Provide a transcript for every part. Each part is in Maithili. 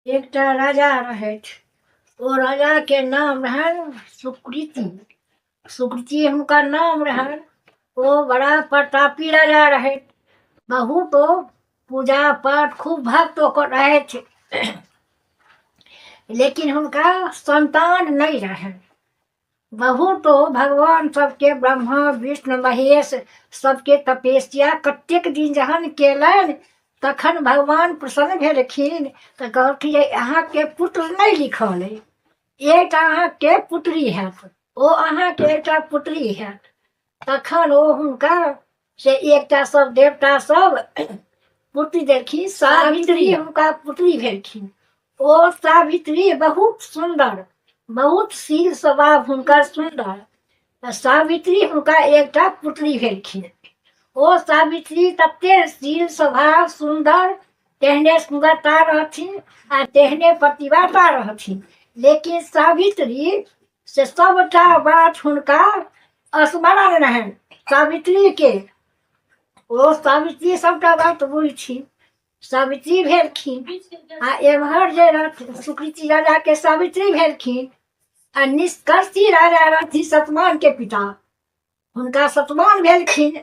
एकटा राजा रहथि। ओ राजा के नाम रहनि सुकृति। सुकृति हुनकर नाम रहनि। ओ बड़ा प्रतापी राजा रहथि। बहुत ओ पूजा पाठ खूब भक्त ओकर रहथि। लेकिन हुनका संतान नहीं रहनि। बहुत ओ भगवान सबके ब्रह्मा विष्णु महेश सबके तपस्या कतेक दिन जहन केलनि तखन भगवान प्रसन्न भेलखिन तऽ कहलखिन जे अहाँके पुत्र नहीं लिखल अइ, एकटा अहाँके पुत्री हैत। ओ अहाँके एकटा पुत्री हैत। तखन ओ हुनका से एकटा सब देवता सब पुत्री देलखिन। सावित्री हुनका पुत्री भेलखिन। ओ सावित्री बहुत सुंदर, बहुत शील स्वभाव हुनकर सुंदर। तऽ सावित्री हुनका एकटा पुत्री भेलखिन। ओ सावित्री तते शील स्वभाव सुंदर, तेहने सुंदरता रहथिन आ तेहने पतिव्रता रहथिन। लेकिन सावित्री से सबटा बात हुनका स्मरण रहनि सावित्री के। ओ सावित्री सबटा बात बुझथिन। सावित्री भेलखिन आ एम्हर जे रहथिन सुकृति राजा के सावित्री भेलखिन आ निष्कर्षी राजा रहथिन सतमान के पिता, हुनका सतमान भेलखिन।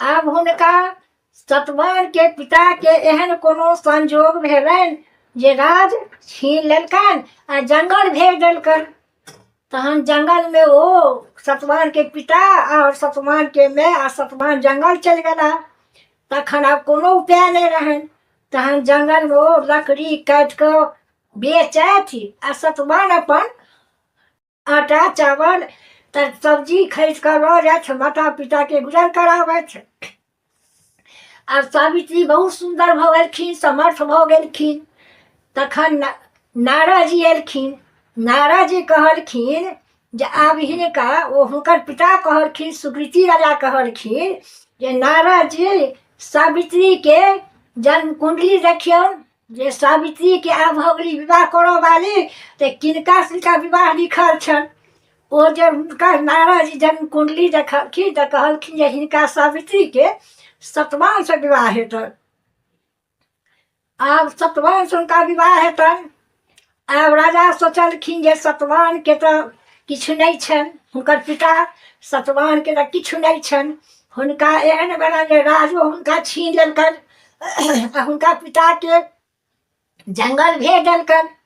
आब हुनका सतमान के पिता के एहन कोनो संजोग भेलनि जे राज छीन लेलकनि आ जंगल भेज देलकनि। तहन जंगल में ओ सतमान के पिता और सतमान के माय आ सतमान जंगल चल गेला। तखन आब कोनो उपाय नहीं रहनि। तहन जंगल में ओ लकड़ी काटि कऽ बेचथि आ सतमान अपन आटा चावल तऽ सब्जी खरीद कऽ लऽ जाथि, माता पिता के गुजर कराबथि। आब सावित्री बहुत सुंदर भऽ गेलखिन, समर्थ भऽ गेलखिन। तखन नारद जी एलखिन। नारद जी कहलखिन जे आब हिनका ओ हुनकर पिता कहलखिन, सुकृति राजा कहलखिन जे नारद जी सावित्री के जन्म कुंडली देखियौन, जे सावित्री के आब भऽ गेली विवाह करऽ वाली, तऽ किनका से विवाह लिखल छनि। ओ जे हुनका नारद जी जन्म कुंडली देखलखिन तऽ कहलखिन जे हिनका सावित्री के सतमान से विवाह हेतनि। आब सतमान से हुनका विवाह हेतनि। आब राजा सोचलखिन जे सतमान के तऽ किछु नहीं छनि, हुनकर पिता सतमान के तऽ किछु नहीं छनि। हुनका एहन भेलनि जे राजो हुनका छीन लेलकनि आ हुनका पिता के जंगल भेज देलकनि।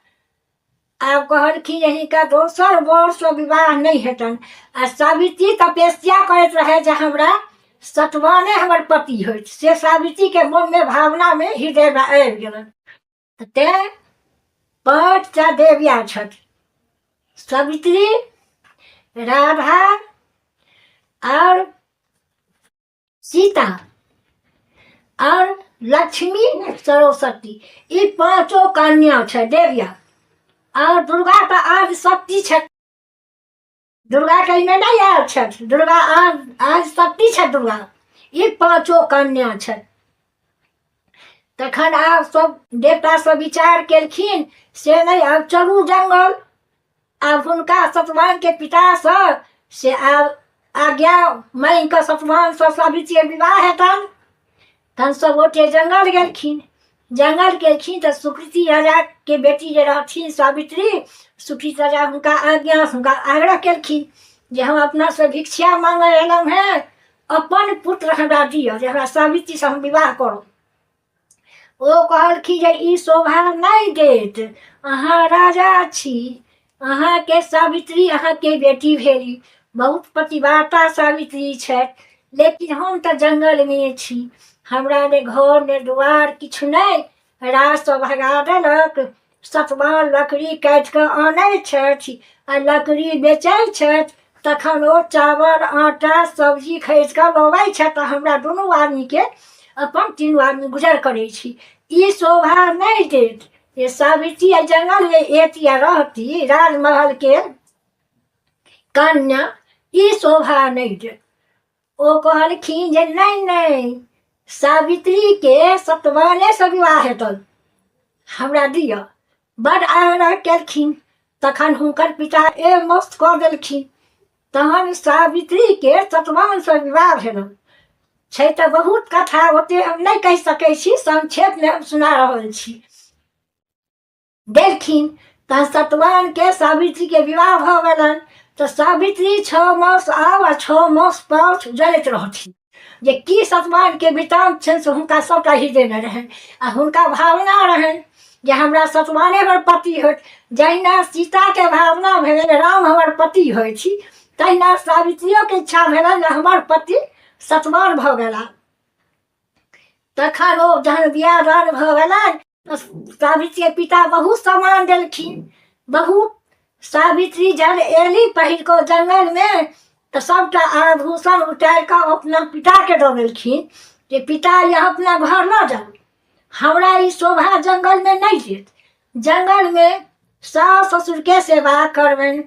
आब कहलखिन जे हिनका दोसर वर्ष विवाह नहीं हेतनि। आ सावित्री तपस्या करैत रहे जे हमरा सतवाने हमर पति होइत, से सावित्री के मन में भावना में हृदय में आबि गेलनि। तें 5टा देविया छथि, सावित्री, राधा और सीता और लक्ष्मी सरस्वती, ई 5 कन्या छै देविया। और दुर्गा तो आज शक्ति छथि। दुर्गा के में नहीं आयल छथि, दुर्गा आज शक्ति छथि दुर्गा। ई 5 कन्या छथि। तखन आब सब देवता सब विचार केलखिन से नहीं, आब चलू जंगल। आब हुनका सतमान के पिता से आब आज्ञा मांगि कऽ सतमान से सावित्री के विवाह हेतनि। तहन सब गोटे जंगल गेलखिन। जंगल गेलखिन तऽ सुकृति राजा के बेटी जे रहथिन सावित्री, सुकृति राजा हुनका आज्ञा हुनका आग्रह केलखिन जे हम अपना से भिक्षा मांगे एलहुँ हैं, अपन पुत्र हमरा दिअ जे हमरा सावित्री से हम विवाह करब। ओ कहलखिन जे ई शोभा नहीं देत, अहाँ राजा छी, अहाँ के सावित्री अहाँ के बेटी भेली, बहुत पतिव्रता सावित्री छथि। लेकिन हम तऽ जंगल में छी, हमरा ने घर ने दुआर किछु नहीं। राज सँ भगा देलक। सतमान लकड़ी काटि कऽ आनै छथि आ लकड़ी बेचै छथि। तखन ओ चावल आटा सब्जी खरीद कऽ लबै छथि आ हमरा दुनू आदमी के अपन 3 आदमी गुजर करै छी। ई शोभा नहीं देत। ये सावित्री जंगल में एती आ रहती राजमहल के कन्या, ई शोभा नहीं देत। ओ कहलखिन जे नहीं नहीं, सावित्री के सतवाने से विवाह हेतनि, हमरा दिअ। बड़ आग्रह केलखिन। तखन हुनकर पिता मस्त कऽ देलखिन। तहन सावित्री के सतवान से विवाह भेलनि। छै तऽ बहुत कथा, ओते हम नहीं कहि सकै छी, संक्षेप में हम सुना रहल छी। देलखिन। त सतवान के सावित्री के विवाह भ गेलन। तो सावित्री 6 मास आब आ 6 मास पाछ जलैत रहथिन जे की सतवान के वृतांत छनि से हुनका सबटा हृदय में रहनि आ हुनका भावना रहनि जे हमरा सतवाने हमर पति होत। जहिना सीता के भावना भेलनि राम हमर पति होइत छी, तहिना सावित्रियो के इच्छा भेलनि जे हमर पति सतवान भ गेला। तखन ओ जहन बियाह दान भ गेलनि तऽ सावित्री के पिता बहुत सम्मान देलखिन, बहुत। सावित्री जहन एली पहिल को जंगल में तो सबटा आभूषण उतारि कऽ अपना पिता के दऽ देलखिन जे पिता यह अपना घर न जाउ, हमरा ई शोभा जंगल में नहीं देत। जंगल में सास ससुर के सेवा करबनि,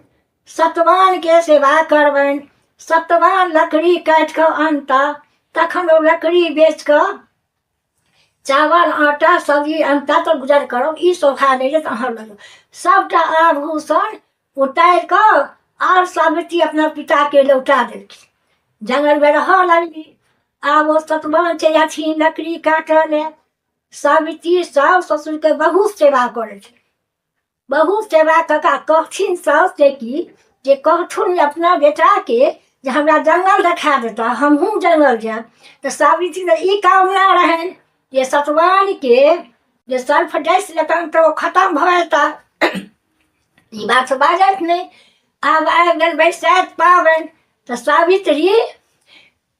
सतवान के सेवा करबनि। सतवान लकड़ी काटि कऽ अनता, तखन ओ लकड़ी बेच कऽ चावल आटा सब्जी अनता तो गुजर करब, ई शोभा नहीं देत अहाँ लग। सबटा आभूषण उतारि कऽ आर सावित्री अपना पिता के लौटा देलखिन। जंगल में रह लगली। आब ओ सतवान चलि जाथिन लकड़ी काटऽ ले। सावित्री सास ससुर के बहुत सेवा करे छै, बहुत सेवा कका कहथिन सास जे की जे कहथुन अपना बेटा के जे हमरा जंगल देखा देता, हमहूँ जंगल जायब। तो सावित्री के ई कामना रहनि जे सतवान के जे सर्फ डैस लेतनि तो खत्म भ जेता। ई बात बाजत नहीं। आब आबि गेल बरसाइत पाबनि। तो सावित्री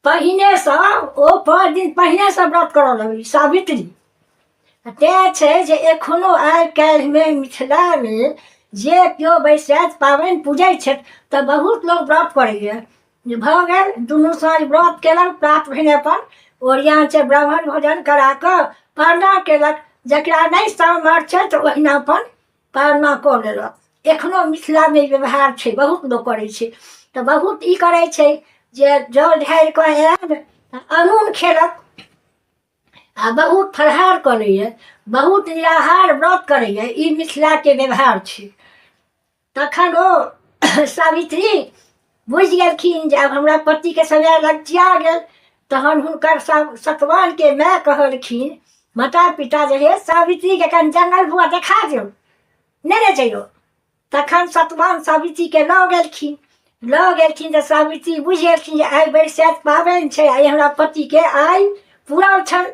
पहिने से ओ 5 दिन पहिने से व्रत करऽ लगली सावित्री। तेँ छै जे एखनो आइ काल्हि में मिथिला में जे केओ बरसाइत पाबनि पूजै छथि तऽ बहुत लोग व्रत करैए। जे भऽ गेल दुनू साँझ व्रत केलक, प्रात भेने अपन ओरियान छै ब्राह्मण भोजन करा कऽ पारना केलक। जकरा नहीं सामर्थ्य छै तऽ ओहिना अपन पारना कऽ लेलक। एखनो मिथिला में व्यवहार छै, बहुत लोग करै छै। तऽ बहुत ई करै छै जे जल ढारि कऽ आयल अनून खेलक आ बहुत फलाहार करैए, बहुत निराहार व्रत करैए। ई मिथिला के व्यवहार छै। तखन ओ सावित्री बुझि गेलखिन जे आब हमरा पति के समय लगिया गेल। तहन हुनकर सतवान के माय कहलखिन माता पिता जे हे सावित्री के कनि जंगल बुआ देखा दियौ, नेने जइयो। तखन सतवान सावित्री के लऽ गेलखिन तऽ सावित्री बुझि गेलखिन जे आइ बरसाइत पाबनि छै, आइ हमरा पति के आइ पूरल छनि।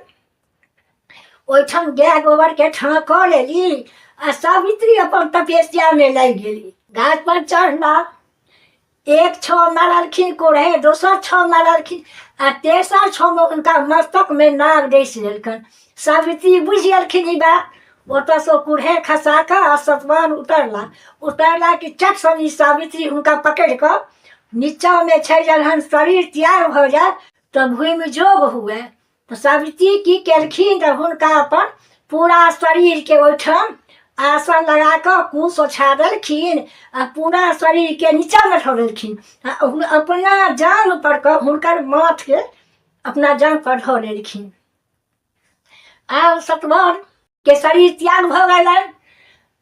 ओहिठाम गाय गोबर के ठाँ कऽ लेली आ सावित्री अपन तपस्या में लागि गेली। गाछ पर चढ़ला, एक छौ मारलखिन कोढ़े, दोसर छौ मारलखिन आ तेसर छौ में हुनका मस्तक में नाग डसि लेलकनि। सावित्री बुझि गेलखिन ई बात। ओतऽ से कुढ़े खसा कऽ आ सतवान उतरला कि चट सनी सावित्री हुनका पकड़ि कऽ नीचा में छै जहन शरीर त्याग भऽ जाय तऽ भूमि जोग हुए। तो सावित्री की केलखिन तऽ हुनका अपन पूरा शरीर के ओहिठाम आसन लगा कऽ कुश ओछा देलखिन आ पूरा शरीर के नीचा में धऽ देलखिन आ अपना जांघ पर कऽ हुनकर माथ के अपना जांघ पर धऽ लेलखिन। आब सतवान के शरीर त्याग भऽ गेलनि।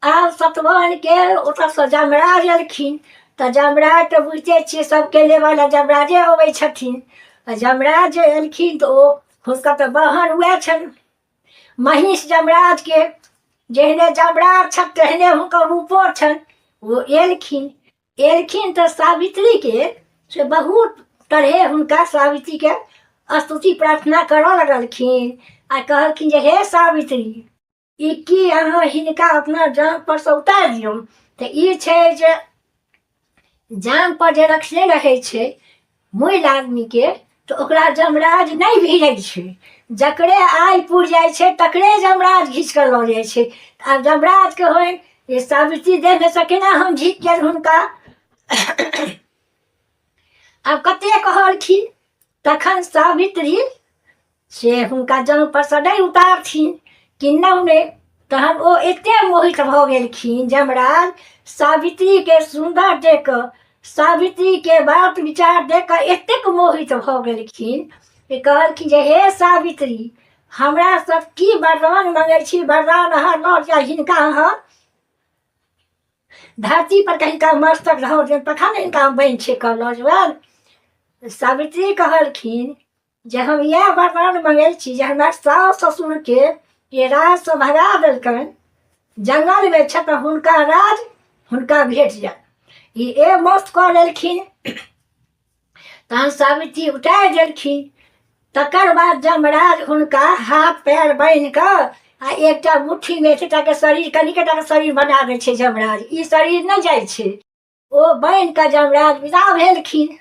आब सतवान के ओतऽ से जमराज एलखिन। तऽ जमराज तऽ बुझिते छियै सबके लेबऽ ले जमराजे अबै छथिन। जमराज जे एलखिन तऽ ओ हुनका तऽ बहन उएह छनि महिष जमराज के। जेहने जमराज छथि तेहने हुनकर रूपो छनि। ओ एलखिन तऽ सावित्री के से बहुत तरहे हुनका सावित्री के स्तुति प्रार्थना करऽ लगलखिन आ कहलखिन जे हे सावित्री ई की अहाँ हिनका अपना जांघ पर से उतारि दियौ। तऽ ई छै जे जांघ पर जे रखने रहै छै मुइल आदमी के तऽ ओकरा जमराज नहीं भिड़ै छै। जकरे आइ पुर जाइ छै तकरे जमराज घींच कऽ लऽ जाइ छै। आब जमराज के होइन ये सावित्री देख नहि सकेना हम घींच के हुनका आब कते कहलखिन। तखन सावित्री से हुनका जांघ पर से नहीं उतारथिन किन्नौ ने। तहन ओ एते मोहित भऽ गेलखिन जमराज सावित्री के सुंदर देख कऽ, सावित्री के बात विचार देख कऽ एतेक मोहित भऽ गेलखिन कि कहलखिन जे हे सावित्री हमरा सब की वरदान मंगै छी, वरदान अहाँ लऽ जाय। हिनका अहाँ धरती पर हिनका मस्तक धऽ देब तखन हिनका बान्हि छेक कऽ लऽ जेबनि। सावित्री कहलखिन जे हम इएह वरदान मंगै छी जे हमरा सास ससुर के राज से भगा देलकनि, जंगल में छ तऽ हुनका राज हुनका भेट जाय। ई मस्त कऽ लेलखिन। तहन सावित्री उतारि देलखिन। तकर बाद जमराज हुनका हाथ पैर बान्हि कऽ आ एकटा मुट्ठीमे एतेटाके शरीर, कनिकेटाके शरीर बना दै छै जमराज, ई शरीर नहि जाइ छै। ओ बान्हि कऽ जमराज विदा भेलखिन।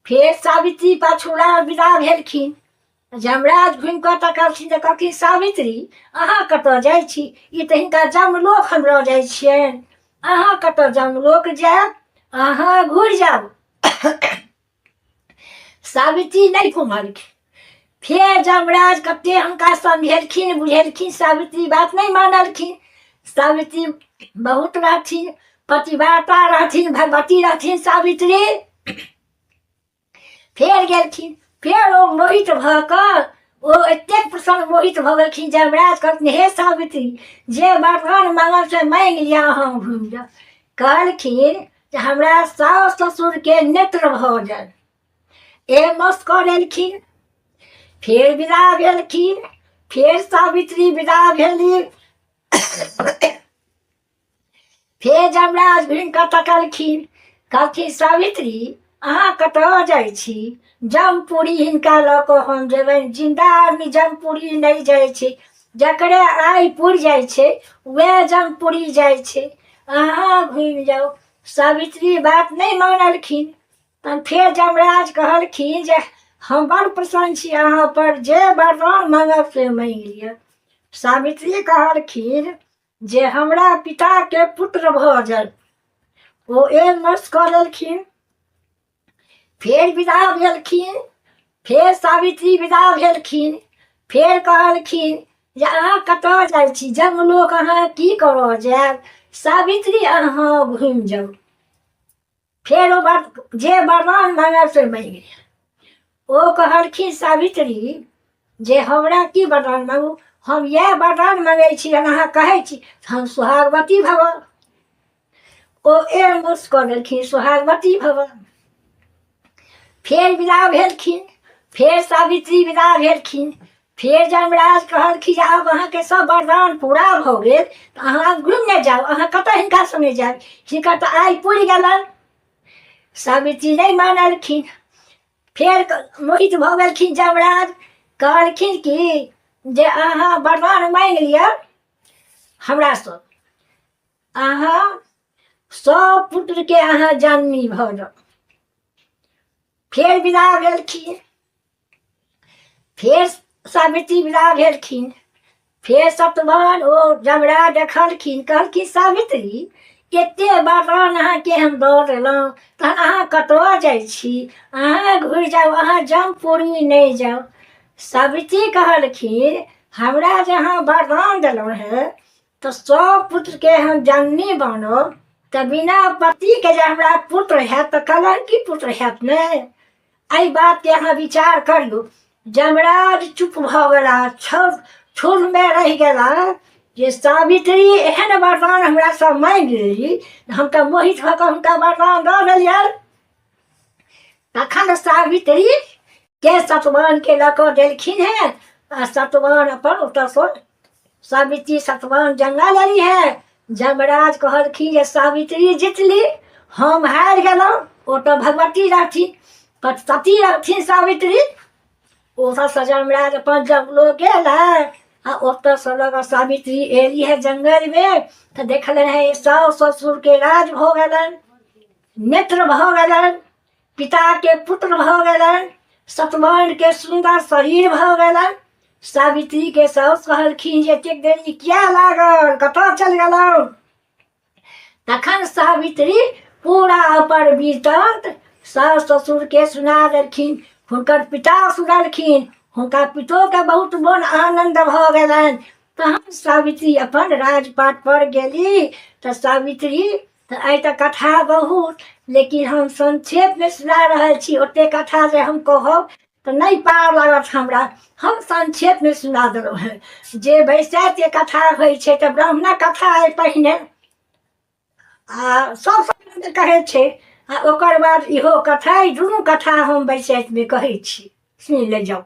फेर सावित्री पाछूला विदा भेलखिन। जमराज घुमि कऽ तकलखिन तऽ कहलखिन सावित्री अहाँ कतऽ जाइ छी? ई तऽ हिनका जमलोक हम लऽ जाइ छियनि। अहाँ कतऽ जमलोक जायब? अहाँ घुरि जाउ। सावित्री नहि घुमलखिन। फेर जमराज कते हुनका समझेलखिन बुझेलखिन, सावित्री बात नहीं मानलखिन। सावित्री बहुत रहथिन, पतिव्रता रहथिन, भगवती रहथिन सावित्री। फेर गेलखिन। फेर ओ मोहित भऽ कऽ ओ एतेक प्रसन्न मोहित भऽ गेलखिन। जमराज कहलखिन हे सावित्री जे वरदान मांगब से मांगि लिअ, अहाँ घुमि जाउ। कहलखिन जे हमरा साउस ससुरके नेत्र भऽ जाय। मस्त कऽ लेलखिन। फेर विदा भेलखिन। फेर सावित्री विदा भेली। फेर जमराज घुमि कऽ तकलखिन। कहलखिन सावित्री अहाँ कतऽ जाइ छी? जमपुरी हिनका लऽ कऽ हम जेबनि। जिंदा आदमी जमपुरी नहि जाइ छै, जकरे आइ पुरि जाइ छै वएह जमपुरी जाइ छै। अहाँ घुमि जाउ। सावित्री बात नहीं मानलखिन। तहन फेर जमराज कहलखिन जे हम बड़ प्रसन्न छी अहाँ पर, जे वरदान मांगब से मांगि लिअ। सावित्री कहलखिन जे हमरा पिताके पुत्र भऽ जाय। ओ मस्त कऽ लेलखिन। फेर विदा भेलखिन। फेर सावित्री विदा भेलखिन। फेर कहलखिन जे अहाँ कतऽ जाइ छी? जमलोक अहाँ की करऽ जायब? सावित्री अहाँ घुमि जाउ। फेर ओ जे वरदान मांगब से मांगि लिअ। ओ कहलखिन सावित्री जे हमरा की वरदान मांगू? हम इएह वरदान मांगै छी, अहाँ कहै छी हम सुहागवती भव। ओ मस्त कऽ देलखिन, सुहागवती भव। फेर विदा भेलखिन। फेर सावित्री विदा भेलखिन। फेर जमराज कहलखिन आब अहाँके सब वरदान पूरा भऽ गेल तऽ अहाँ घुमि जाउ। अहाँ कतऽ हिनका संगे जायब? हिनका तऽ आइ पुरि गेलनि। सावित्री नहीं मानलखिन। फेर मोहित भऽ गेलखिन जमराज। कहलखिन कि जे अहाँ वरदान मांगि लिअ हमरासँ, अहाँ सब पुत्रके अहाँ जननी भऽ जाउ। फेर विदा भेलखिन। फेर सावित्री विदा भेलखिन। फेर सतवान ओ जमराज देखलखिन। कहलखिन सावित्री एते वरदान अहाँके हम दऽ देलहुँ, तहन अहाँ कतऽ जाइ छी? अहाँ घुरि जाउ, अहाँ जमपुरी नहीं जाउ। सावित्री कहलखिन हमरा जे अहाँ वरदान देलहुँ हैं तऽ सब पुत्रके हम जननी बनब, तऽ बिना पतिके जे हमरा पुत्र हैत तऽ कलंकी पुत्र हैत ने। एहि बातके अहाँ विचार करियौ। जमराज चुप भऽ गेला, क्षुरमे रहि गेला जे सावित्री एहन वरदान हमरा सब मांगि लेली, हम तऽ मोहित भऽ कऽ हुनका वरदान दऽ देलियनि। तखन सावित्री के सतवानके लऽ कऽ देलखिन हैं। आ सतवान अपन ओतऽसँ सावित्री सतवान जंगल एली है। जमराज कहलखिन जे सावित्री जीतली, हम हारि गेलहुँ। ओ तऽ भगवती रहथिन, सती रहथिन सावित्री। ओतऽसँ जमराज अपन जमलोक गेला आ ओतऽसँ लऽ कऽ सावित्री एली है जंगलमे तऽ देखलनि है साउस ससुरके राज भऽ गेलनि, नेत्र भऽ गेलनि, पिताके पुत्र भऽ गेलनि, सतवानके सुन्दर शरीर भऽ गेलनि। सावित्रीके साउस कहलखिन जे एतेक देरी किया लागल, कतऽ चलि गेलहुँ? तखन सावित्री पूरा अपन वृत्तांत साउस ससुरके सुना देलखिन। हुनकर पिता सुनलखिन, हुनका पितोके बहुत मोन आनन्द भऽ गेलनि। तहन सावित्री अपन राजपाट पर गेली। तऽ सावित्री तऽ आइ तऽ कथा बहुत, लेकिन हम संक्षेपमे सुना रहल छी। ओते कथा जे हम कहब तऽ नहीं पार लागत हमरा, हम संक्षेपमे सुना देलहुँ हैं। जे बैसाइते कथा होइ छै तऽ ब्राह्मणक कथा अइ पहिने, आ सब कहै छै, आ ओकर बाद इहो कथा, दुनू कथा हम बैसाइतमे कहै छी, सुनि ले जाउ।